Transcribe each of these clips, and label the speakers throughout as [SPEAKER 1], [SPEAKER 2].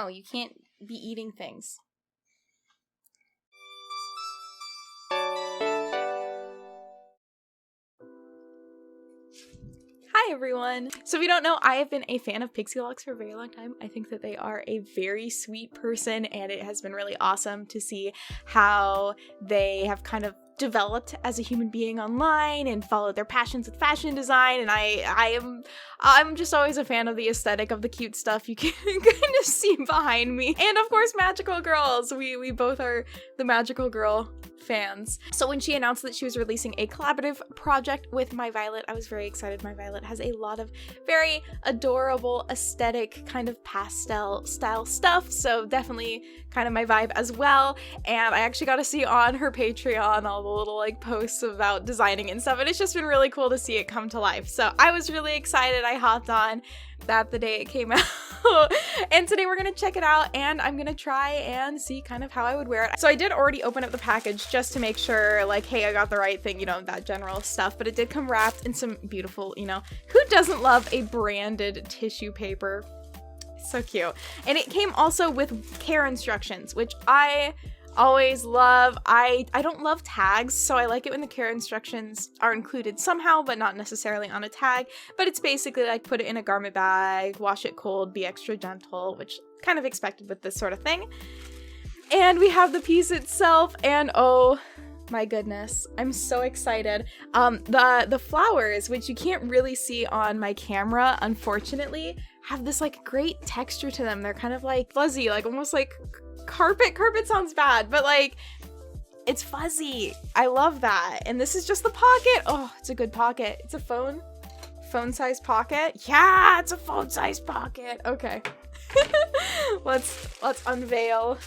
[SPEAKER 1] know, you can't be eating things. Hi everyone! So if you don't know, I have been a fan of Pixielocks for a very long time. I think that they are a very sweet person, and it has been really awesome to see how they have kind of developed as a human being online and followed their passions with fashion design, and I'm just always a fan of the aesthetic of the cute stuff you can kind of see behind me. And of course, magical girls. We both are the magical girl fans. So when she announced that she was releasing a collaborative project with My Violet, I was very excited. My Violet has a lot of very adorable aesthetic kind of pastel style stuff, so definitely kind of my vibe as well. And I actually got to see on her Patreon all the little like posts about designing and stuff, and it's just been really cool to see it come to life. So I was really excited. I hopped on that the day it came out and today we're gonna check it out, and I'm gonna try and see kind of how I would wear it. So I did already open up the package just to make sure, like, hey, I got the right thing, you know, that general stuff, but it did come wrapped in some beautiful, you know, who doesn't love a branded tissue paper? So cute. And it came also with care instructions, which I always love. I don't love tags, so I like it when the care instructions are included somehow, but not necessarily on a tag. But it's basically like put it in a garment bag, wash it cold, be extra gentle, which kind of expected with this sort of thing. And we have the piece itself, and oh my goodness, I'm so excited. The flowers, which you can't really see on my camera, unfortunately, have this like great texture to them. They're kind of like fuzzy, like almost like carpet. Carpet sounds bad, but like it's fuzzy. I love that. And this is just the pocket. Oh, it's a good pocket. It's a phone size pocket. Yeah, it's a phone size pocket. Okay. let's unveil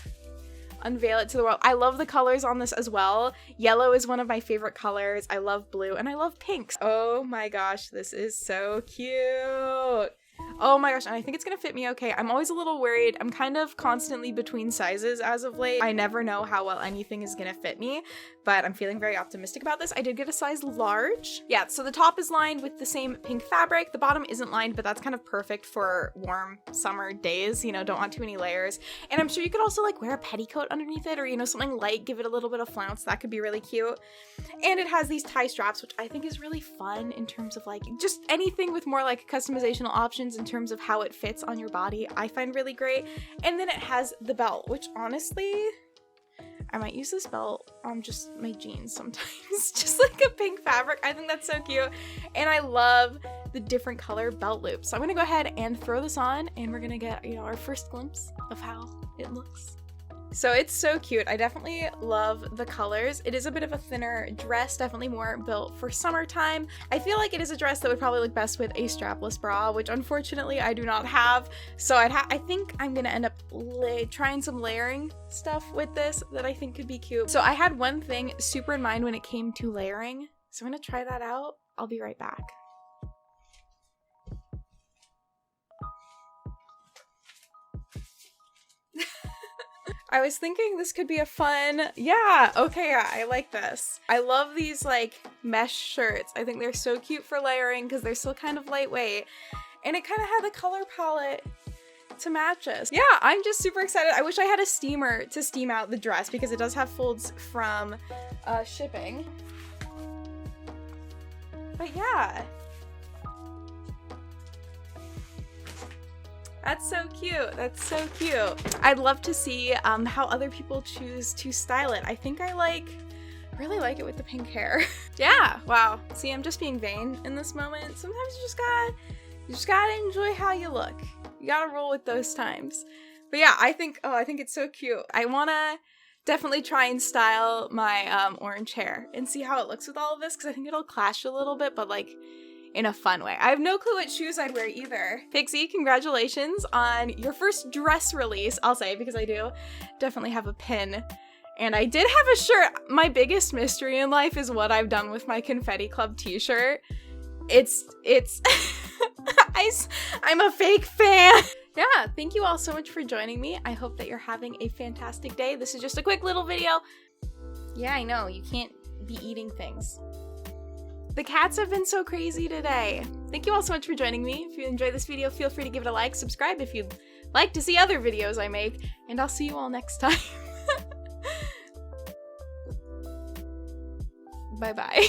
[SPEAKER 1] it to the world. I love the colors on this as well. Yellow is one of my favorite colors. I love blue and I love pinks. Oh my gosh, this is so cute. Oh my gosh, and I think it's gonna fit me okay. I'm always a little worried. I'm kind of constantly between sizes as of late. I never know how well anything is gonna fit me, but I'm feeling very optimistic about this. I did get a size large. Yeah, so the top is lined with the same pink fabric. The bottom isn't lined, but that's kind of perfect for warm summer days. You know, don't want too many layers. And I'm sure you could also like wear a petticoat underneath it, or, you know, something light, give it a little bit of flounce. That could be really cute. And it has these tie straps, which I think is really fun in terms of like just anything with more like customizational options in terms of how it fits on your body, I find really great. And then it has the belt, which honestly, I might use this belt on just my jeans sometimes, just like a pink fabric. I think that's so cute. And I love the different color belt loops. So I'm gonna go ahead and throw this on, and we're gonna get, you know, our first glimpse of how it looks. So it's so cute. I definitely love the colors. It is a bit of a thinner dress, definitely more built for summertime. I feel like it is a dress that would probably look best with a strapless bra, which unfortunately I do not have. So I think I'm gonna end up trying some layering stuff with this that I think could be cute. So I had one thing super in mind when it came to layering, so I'm gonna try that out. I'll be right back. I was thinking this could be a fun, yeah, okay, yeah, I like this. I love these like mesh shirts. I think they're so cute for layering because they're still kind of lightweight. And it kind of had the color palette to match us. Yeah, I'm just super excited. I wish I had a steamer to steam out the dress because it does have folds from shipping. But yeah. That's so cute. That's so cute. I'd love to see how other people choose to style it. I think I really like it with the pink hair. Yeah, wow. See, I'm just being vain in this moment. Sometimes you just gotta enjoy how you look. You gotta roll with those times. But yeah, I think it's so cute. I wanna definitely try and style my orange hair and see how it looks with all of this, because I think it'll clash a little bit, but like in a fun way. I have no clue what shoes I'd wear either. Pixie, congratulations on your first dress release, I'll say, because I do definitely have a pin. And I did have a shirt. My biggest mystery in life is what I've done with my Confetti Club t-shirt. It's I'm a fake fan. Yeah, thank you all so much for joining me. I hope that you're having a fantastic day. This is just a quick little video. Yeah, I know, you can't be eating things. The cats have been so crazy today. Thank you all so much for joining me. If you enjoyed this video, feel free to give it a like, subscribe if you'd like to see other videos I make, and I'll see you all next time. Bye-bye.